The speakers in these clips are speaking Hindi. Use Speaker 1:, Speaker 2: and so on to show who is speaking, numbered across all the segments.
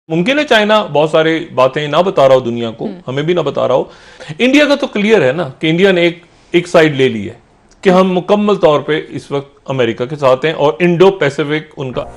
Speaker 1: मुमकिन है चाइना बहुत सारी बातें ना बता रहा हो दुनिया को, हमें भी ना बता रहा हो। इंडिया का तो क्लियर है ना कि इंडिया ने एक साइड ले ली है कि हम मुकम्मल तौर पे इस वक्त अमेरिका के साथ हैं और इंडो पैसिफिक उनका।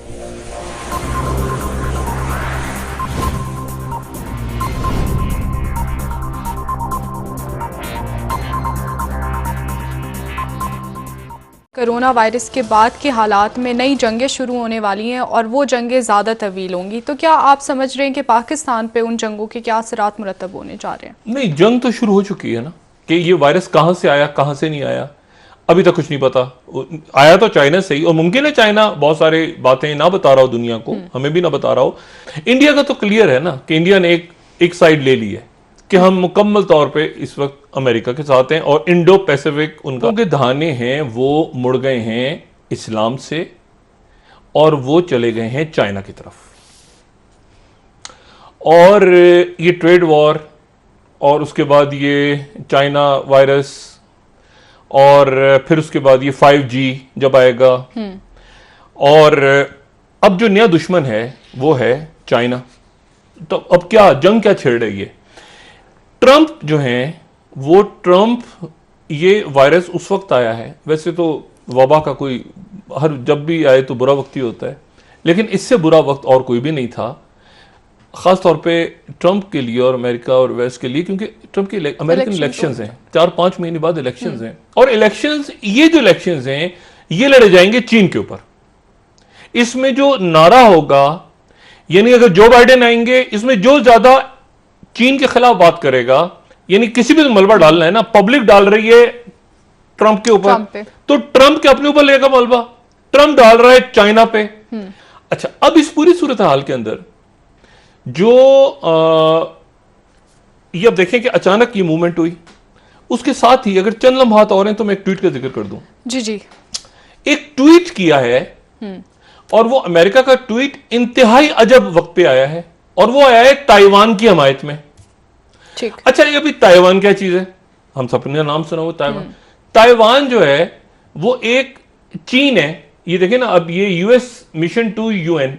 Speaker 2: कोरोना वायरस के बाद के हालात में नई जंगें शुरू होने वाली हैं और वो जंगें ज़्यादा तवील होंगी, तो क्या आप समझ रहे हैं कि पाकिस्तान पे उन जंगों के क्या असरात मुरतब होने जा रहे हैं?
Speaker 1: नहीं, जंग तो शुरू हो चुकी है ना कि ये वायरस कहां से आया कहां से नहीं आया अभी तक कुछ नहीं पता। आया तो चाइना से ही, और मुमकिन है चाइना बहुत सारी बातें ना बता रहा हो दुनिया को, हमें भी ना बता रहा हो। इंडिया का तो क्लियर है ना कि इंडिया ने एक साइड ले ली है कि हम मुकम्मल तौर पे इस वक्त अमेरिका के साथ हैं और इंडो पैसिफिक उनका के धाने हैं वो मुड़ गए हैं इस्लाम से और वो चले गए हैं चाइना की तरफ। और ये ट्रेड वॉर और उसके बाद ये चाइना वायरस और फिर उसके बाद ये 5G जब आएगा, और अब जो नया दुश्मन है वो है चाइना। तो अब क्या जंग क्या छेड़ रही है? ट्रंप जो हैं वो ये वायरस उस वक्त आया है, वैसे तो वबा का कोई जब भी आए तो बुरा वक्त ही होता है, लेकिन इससे बुरा वक्त और कोई भी नहीं था, खास तौर पे ट्रंप के लिए और अमेरिका और वेस्ट के लिए, क्योंकि ट्रंप के अमेरिकन इलेक्शंस हैं, 4-5 महीने बाद इलेक्शंस हैं, और ये जो इलेक्शंस हैं ये लड़े जाएंगे चीन के ऊपर। इसमें जो नारा होगा, यानी अगर जो बाइडेन आएंगे, इसमें जो ज्यादा चीन के खिलाफ बात करेगा, यानी किसी भी मलबा डालना है ना, पब्लिक डाल रही है ट्रंप के ऊपर, तो ट्रंप के अपने ऊपर लेगा मलबा, ट्रंप डाल रहा है चाइना पे। अच्छा, अब इस पूरी सूरत हाल के अंदर जो ये अब देखें कि अचानक ये मूवमेंट हुई, उसके साथ ही अगर चंद लम्हात और हैं तो मैं एक ट्वीट का जिक्र कर दूं। जी एक ट्वीट किया है और वो अमेरिका का ट्वीट इंतहाई अजब वक्त पे आया है, और वो आया है ताइवान की हमायत में। ठीक। अच्छा, ये अभी ताइवान क्या चीज है? हम सबने नाम सुना हो ताइवान। ताइवान जो है वो एक चीन है, ये देखें ना, अब ये यूएस मिशन टू यूएन,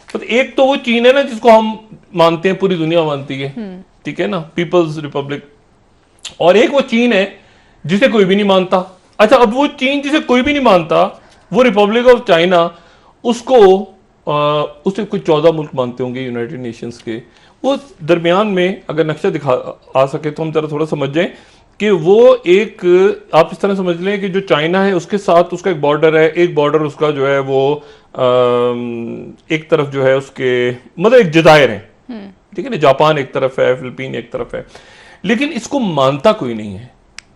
Speaker 1: तो एक तो वो चीन है ना जिसको हम मानते हैं, पूरी दुनिया मानती है, ठीक है ना, पीपल्स रिपब्लिक, और एक वो चीन है जिसे कोई भी नहीं मानता। अच्छा, अब वो चीन जिसे कोई भी नहीं मानता, वो रिपब्लिक ऑफ चाइना, उसे कुछ 14 मुल्क मानते होंगे यूनाइटेड नेशंस के। वो दरमियान में अगर नक्शा दिखा आ सके तो हम जरा थोड़ा समझ जाएं कि वो एक, आप इस तरह समझ लें कि जो चाइना है उसके साथ उसका एक बॉर्डर है, एक बॉर्डर उसका जो है वो एक तरफ जो है उसके मतलब एक जजायर है, ठीक है ना, जापान एक तरफ है, फिलीपीन एक तरफ है, लेकिन इसको मानता कोई नहीं है।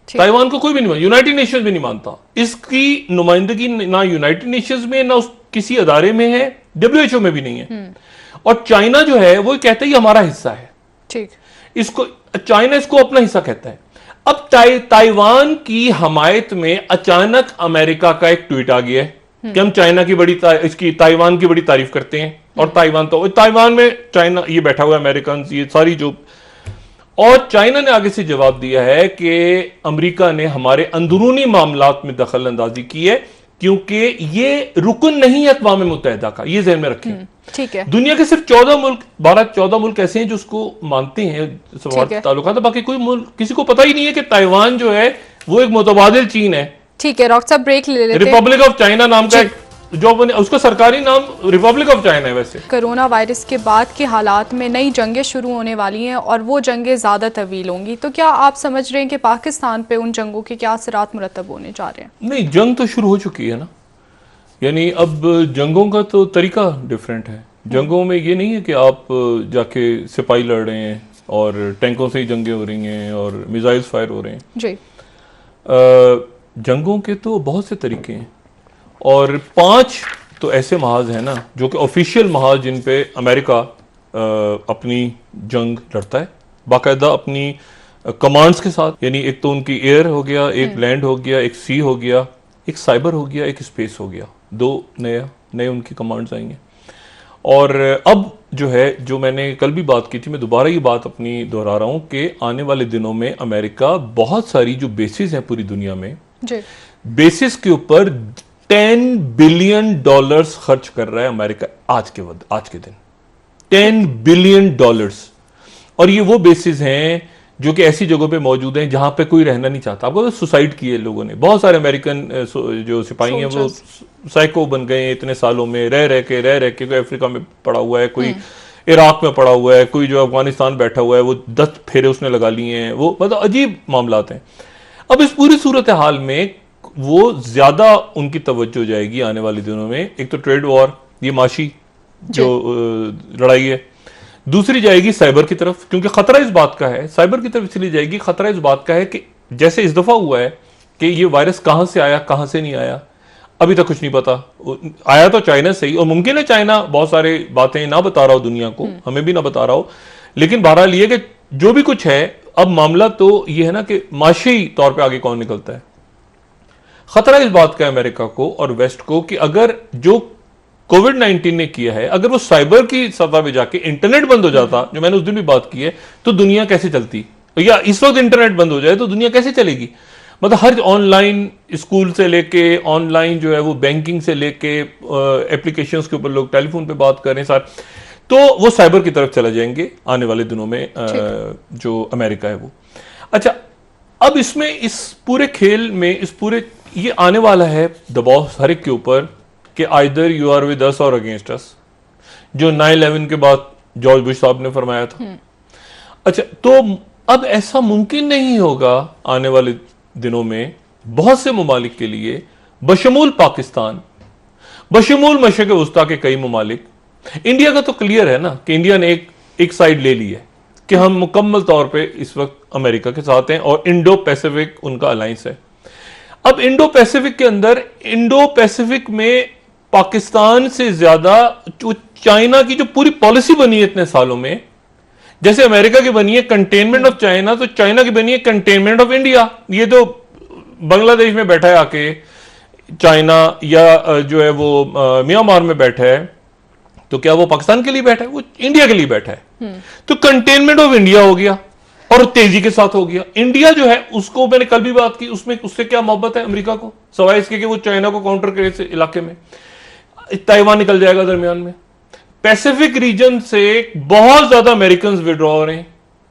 Speaker 1: ताइवान को कोई भी नहीं मानता, यूनाइटेड नेशंस भी नहीं मानता, इसकी नुमाइंदगी ना यूनाइटेड नेशंस में ना किसी अदारे में है, WHO में भी नहीं है। और चाइना जो है वो कहता है ये हमारा हिस्सा है, ठीक, इसको चाइना इसको अपना हिस्सा कहता है। अब ताइवान की हमायत में अचानक अमेरिका का एक ट्वीट आ गया है कि हम चाइना की इसकी ताइवान की बड़ी तारीफ करते हैं, और ताइवान में चाइना ये बैठा हुआ अमेरिकन, ये सारी जो, और चाइना ने आगे से जवाब दिया है कि अमेरिका ने हमारे अंदरूनी मामलात में दखल अंदाजी की है, क्योंकि ये रुकन नहीं है अक़वाम मुत्तहिदा का, ये ज़हन में रखें। ठीक है, दुनिया के सिर्फ 12-14 मुल्क ऐसे हैं जो उसको मानते हैं सवार्थ ताल्लुकात, बाकी कोई मुल्क किसी को पता ही नहीं है कि ताइवान जो है वो एक मुतबादिल चीन है।
Speaker 2: ठीक है, डॉक्टर साहब ब्रेक ले लेते हैं।
Speaker 1: रिपब्लिक ऑफ चाइना नाम का जो उसका सरकारी नाम रिपब्लिक ऑफ चाइना है। वैसे
Speaker 2: कोरोना वायरस के बाद के हालात में नई जंगें शुरू होने वाली हैं और वो जंगें ज़्यादा तवील होंगी, तो क्या आप समझ रहे हैं कि पाकिस्तान पे उन जंगों के क्या असरात मुरतब होने जा रहे हैं?
Speaker 1: नहीं, जंग तो शुरू हो चुकी है ना, यानी अब जंगों का तो तरीका डिफरेंट है। जंगों में ये नहीं है कि आप जाके सिपाही लड़ रहे हैं और टैंकों से ही जंगें हो रही हैं और मिसाइल्स फायर हो रहे हैं जी। जंगों के तो बहुत से तरीके हैं, और 5 तो ऐसे महाज हैं ना जो कि ऑफिशियल महाज जिन पे अमेरिका अपनी जंग लड़ता है बाकायदा अपनी कमांड्स के साथ, यानी एक तो उनकी एयर हो गया, एक लैंड हो गया, एक सी हो गया, एक साइबर हो गया, एक स्पेस हो गया, 2 नए उनकी कमांड्स आएंगे। और अब जो है, जो मैंने कल भी बात की थी, मैं दोबारा ये बात अपनी दोहरा रहा हूँ कि आने वाले दिनों में अमेरिका बहुत सारी जो बेसिस हैं पूरी दुनिया में, बेसिस के ऊपर $10 बिलियन खर्च कर रहा है अमेरिका आज के दिन। $10 बिलियन। और ये वो बेसिस हैं जो कि ऐसी जगहों पे मौजूद हैं जहां पे कोई रहना नहीं चाहता। आपको सुसाइड किए लोगों ने, बहुत सारे अमेरिकन जो सिपाही हैं वो साइको बन गए हैं इतने सालों में, रह के कोई अफ्रीका में पड़ा हुआ है, कोई इराक में पड़ा हुआ है, कोई जो अफगानिस्तान बैठा हुआ है वो 10 फेरे उसने लगा लिए हैं, वो मतलब अजीब मामलात हैं। अब इस पूरी सूरत हाल में वो ज्यादा उनकी तवज्जो जाएगी आने वाले दिनों में। एक तो ट्रेड वॉर, ये माशी जो लड़ाई है, दूसरी जाएगी साइबर की तरफ, क्योंकि खतरा इस बात का है, साइबर की तरफ इसलिए जाएगी, खतरा इस बात का है कि जैसे इस दफा हुआ है कि ये वायरस कहां से आया कहां से नहीं आया अभी तक कुछ नहीं पता। आया तो चाइना से ही, और मुमकिन है चाइना बहुत सारी बातें ना बता रहा हो दुनिया को, हमें भी ना बता रहा हो, लेकिन बहरहाल ये कि जो भी कुछ है, अब मामला तो ये है ना कि माशी तौर पर आगे कौन निकलता है। खतरा इस बात का है अमेरिका को और वेस्ट को कि अगर जो कोविड-19 ने किया है, अगर वो साइबर की सतह पे जाके इंटरनेट बंद हो जाता, जो मैंने उस दिन भी बात की है, तो दुनिया कैसे चलती, या इस वक्त इंटरनेट बंद हो जाए तो दुनिया कैसे चलेगी। मतलब हर ऑनलाइन, स्कूल से लेके ऑनलाइन जो है वो बैंकिंग से लेके एप्लीकेशंस के ऊपर लोग टेलीफोन पे बात कर रहे हैं सारे, तो वो साइबर की तरफ चला जाएंगे आने वाले दिनों में जो अमेरिका है वो। अच्छा, अब इसमें इस पूरे खेल में इस पूरे ये आने वाला है दबाव हर एक के ऊपर कि either you are with us और अगेंस्ट अस, जो 9/11 के बाद जॉर्ज बुश साहब ने फरमाया था। अच्छा, तो अब ऐसा मुमकिन नहीं होगा आने वाले दिनों में बहुत से ममालिक के लिए, बशमूल पाकिस्तान, बशमूल मशरिक़ वस्ता के कई ममालिक। इंडिया का तो क्लियर है ना कि इंडिया ने एक साइड ले ली है कि हम मुकम्मल तौर पे इस वक्त अमेरिका के साथ हैं और इंडो पैसिफिक उनका अलायंस है। अब इंडो पैसिफिक के अंदर, इंडो पैसिफिक में पाकिस्तान से ज्यादा जो चाइना की जो पूरी पॉलिसी बनी है इतने सालों में, जैसे अमेरिका की बनी है कंटेनमेंट ऑफ चाइना, तो चाइना की बनी है कंटेनमेंट ऑफ इंडिया। ये तो बांग्लादेश में बैठा है आके चाइना, या जो है वो म्यांमार में बैठा है, तो क्या वो पाकिस्तान के लिए बैठा है? वो इंडिया के लिए बैठा है। तो कंटेनमेंट ऑफ इंडिया हो गया और तेजी के साथ हो गया। इंडिया जो है उसको मैंने कल भी बात की, उसमें उससे क्या मोहब्बत है अमेरिका को, सवाए इसके कि वो चाइना को काउंटर करे इस इलाके में। ताइवान निकल जाएगा दरमियान में। पैसिफिक रीजन से बहुत ज्यादा अमेरिकन विड्रॉ हो रहे हैं,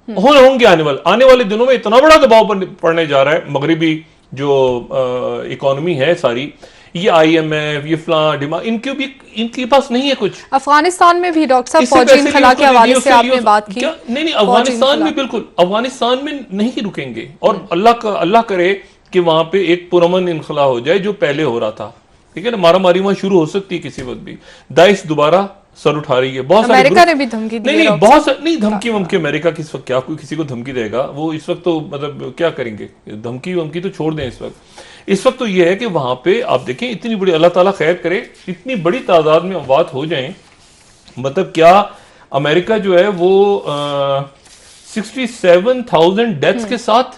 Speaker 1: होंगे आने वाले दिनों में। इतना बड़ा दबाव पड़ने जा रहा है, मगरिबी जो इकोनॉमी है सारी, ये IMF, ये फलां डिमांड, इनके पास नहीं है कुछ।
Speaker 2: अफगानिस्तान में भी डॉक्टर साहब फौजी इनखला के हवाले से आपने बात की।
Speaker 1: नहीं, अफगानिस्तान में बिल्कुल, अफगानिस्तान में नहीं रुकेंगे, और अल्लाह करे कि वहां पे एक पुरअमन इनखला हो जाए जो पहले हो रहा था। ठीक है ना, मारामारी वहां शुरू हो सकती है किसी वक्त भी। दाइश दोबारा सर उठा रही है। बहुत
Speaker 2: अमेरिका ने भी धमकी दी है।
Speaker 1: नहीं, धमकी वमकी अमेरिका किस वक्त क्या कोई किसी को धमकी देगा? वो इस वक्त तो मतलब क्या करेंगे, धमकी वमकी तो छोड़ दें इस वक्त तो ये है कि वहां पे आप देखें, इतनी बड़ी, अल्लाह ताला खैर करे, इतनी बड़ी तादाद में अमवात हो जाएं, मतलब क्या अमेरिका जो है वो 67,000 डेथ्स के साथ,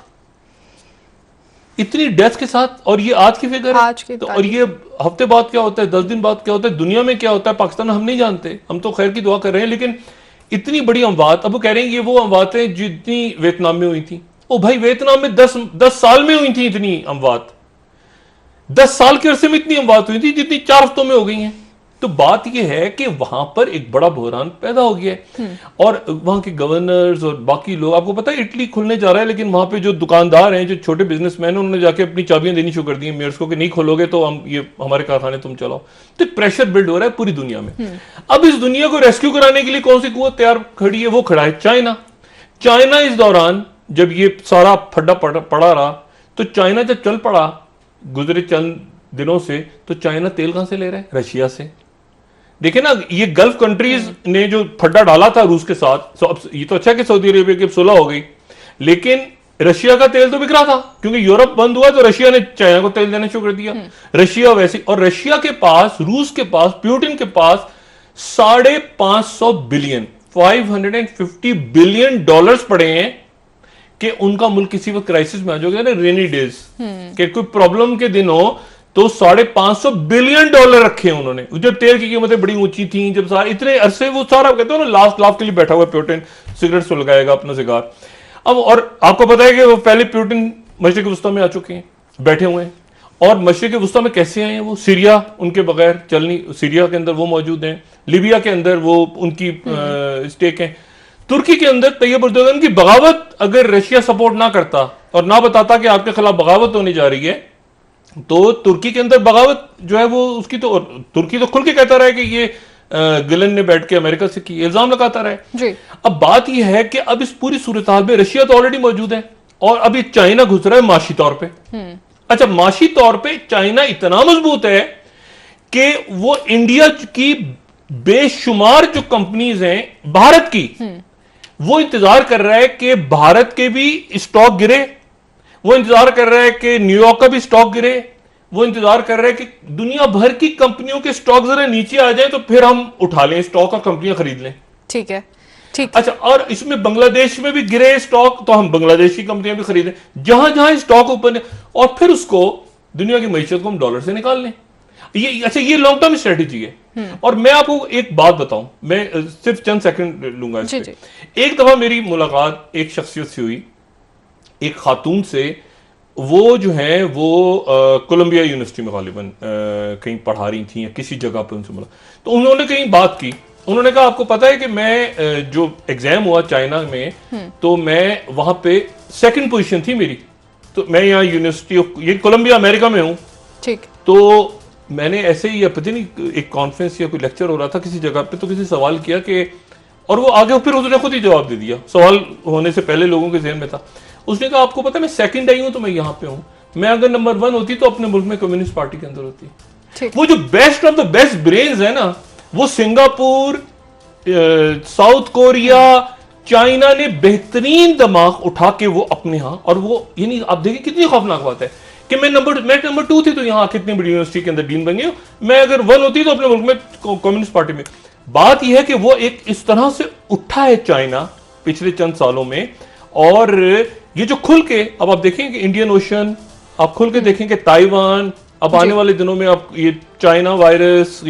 Speaker 1: इतनी डेथ के साथ, और ये आज की फिगर है। तो और ये हफ्ते बाद क्या होता है, 10 दिन बाद क्या होता है, दुनिया में क्या होता है, पाकिस्तान में हम नहीं जानते, हम तो खैर की दुआ कर रहे हैं, लेकिन इतनी बड़ी अमवात। अब वो कह रहे हैं ये वो अमवातें जितनी वियतनाम में हुई थी। ओ भाई, वियतनाम में 10 साल में हुई थी इतनी अमवात, 10 साल के अरसे में इतनी अमवात हुई थी जितनी 4 हफ्तों में हो गई हैं। तो बात यह है कि वहां पर एक बड़ा बहरान पैदा हो गया है, और वहां के गवर्नर्स और बाकी लोग, आपको पता है इटली खुलने जा रहा है, लेकिन वहां पे जो दुकानदार हैं, जो छोटे बिजनेसमैन हैं, उन्होंने जाके अपनी चाबियां देनी शुरू कर दी मेयर्स को कि नहीं खोलोगे तो हम ये हमारे कारखाने तुम चलाओ। तो प्रेशर बिल्ड हो रहा है पूरी दुनिया में। अब इस दुनिया को रेस्क्यू कराने के लिए कौन सी कुव्वत तैयार खड़ी है? वो खड़ा है चाइना। इस दौरान जब ये सारा फड्डा पड़ा रहा, तो चाइना जब चल पड़ा गुजरे चंद दिनों से, तो चाइना तेल कहां से ले रहा है? रशिया से। देखिए ना, ये गल्फ कंट्रीज ने जो फड्डा डाला था रूस के साथ, अब ये तो अच्छा कि सऊदी अरेबिया की सुलह हो गई, लेकिन रशिया का तेल तो बिक रहा था, क्योंकि यूरोप बंद हुआ तो रशिया ने चाइना को तेल देना शुरू कर दिया। रशिया वैसे, और रशिया के पास, रूस के पास, पुतिन के पास 550 बिलियन, $550 बिलियन पड़े हैं कि उनका मुल्क किसी वक्त क्राइसिस में आ जाएगा ना, रेनी डेज के कोई प्रॉब्लम के दिन हो, तो $550 बिलियन रखे हैं उन्होंने। जब तेल की कीमतें बड़ी ऊंची थी, जब सारे इतने अरसे, वो सारा कहते हो ना, लास्ट लाफ के लिए बैठा हुआ पुतिन, सिगरेट सुलगाएगा अपना सिगार। अब और आपको पता है कि वो पहले पुतिन मशरिक वस्ता में आ चुके हैं, बैठे हुए हैं, और मशरिक वुस्ता में कैसे आए हैं वो? सीरिया उनके बगैर चल नहीं, सीरिया के अंदर वो मौजूद हैं, लीबिया के अंदर वो उनकी स्टेक है, तुर्की के अंदर तैयब एर्दोगन की बगावत अगर रशिया सपोर्ट ना करता और ना बताता कि आपके खिलाफ बगावत होने जा रही है, तो तुर्की के अंदर बगावत जो है वो उसकी तो, तुर्की तो खुल के कहता रहा है कि ये गिलन ने बैठ के अमेरिका से की, इल्जाम लगाता रहा है
Speaker 2: जी।
Speaker 1: अब बात यह है कि अब इस पूरी सूरत हाल में रशिया तो ऑलरेडी मौजूद है और अभी चाइना घुस रहा है माशी तौर पे। अच्छा, माशी तौर पे चाइना इतना मजबूत है कि वो इंडिया की बेशुमार जो कंपनीज हैं भारत की, वो इंतजार कर रहा है कि भारत के भी स्टॉक गिरे, वो इंतजार कर रहा है कि न्यूयॉर्क का भी स्टॉक गिरे, वो इंतजार कर रहे हैं कि दुनिया भर की कंपनियों के स्टॉक जरा नीचे आ जाए तो फिर हम उठा लें स्टॉक और कंपनियां खरीद लें।
Speaker 2: ठीक है, ठीक।
Speaker 1: अच्छा, और इसमें बांग्लादेश में भी गिरे स्टॉक तो हम बांग्लादेश की कंपनियां भी खरीदें, जहां जहां स्टॉक ओपन है, और फिर उसको दुनिया की मैशत को हम डॉलर से निकाल लें। ये अच्छा, ये लॉन्ग टर्म स्ट्रेटेजी है। और मैं आपको एक बात बताऊं, मैं सिर्फ चंद सेकंड लूंगा इस पे। एक दफा मेरी मुलाकात एक शख्सियत से हुई, एक खातून से, वो जो है वो कोलंबिया यूनिवर्सिटी में गालिबन कहीं पढ़ा रही थी या किसी जगह पर उनसे मिला, तो उन्होंने कहीं बात की, उन्होंने कहा आपको पता है कि मैं जो एग्जाम हुआ चाइना में, तो मैं वहां पे सेकंड पोजीशन थी मेरी, तो मैं यहाँ यूनिवर्सिटी ऑफ ये कोलंबिया अमेरिका में हूँ, ठीक, तो मैंने ऐसे ही पता नहीं एक कॉन्फ्रेंस या कोई लेक्चर हो रहा था किसी जगह पे, तो किसी सवाल किया कि, और वो आगे फिर उसने खुद ही जवाब दे दिया, सवाल होने से पहले लोगों के ज़हन में था। उसने कहा आपको पता है मैं सेकंड आई हूं तो मैं यहां पे हूं, मैं अगर नंबर 1 होती तो अपने मुल्क में कम्युनिस्ट पार्टी के अंदर होती। वो जो best of the best brains है ना, वो सिंगापुर, साउथ कोरिया, चाइना ने बेहतरीन दिमाग उठा के वो अपने यहां, और वो यानी आप देखिए कितनी खौफनाक बात है कि मैं नंबर 2 थी तो यहां कितनी बड़ी यूनिवर्सिटी के अंदर डीन बन गई, मैं अगर 1 होती तो अपने मुल्क में कम्युनिस्ट पार्टी में। बात यह है कि वो एक इस तरह से उठा है चाइना पिछले चंद सालों में, और ये जो खुल के अब आप देखेंगे इंडियन ओशन, आप खुल के देखेंगे ताइवान, अब आने वाले दिनों में आप ये चाइना वायरस,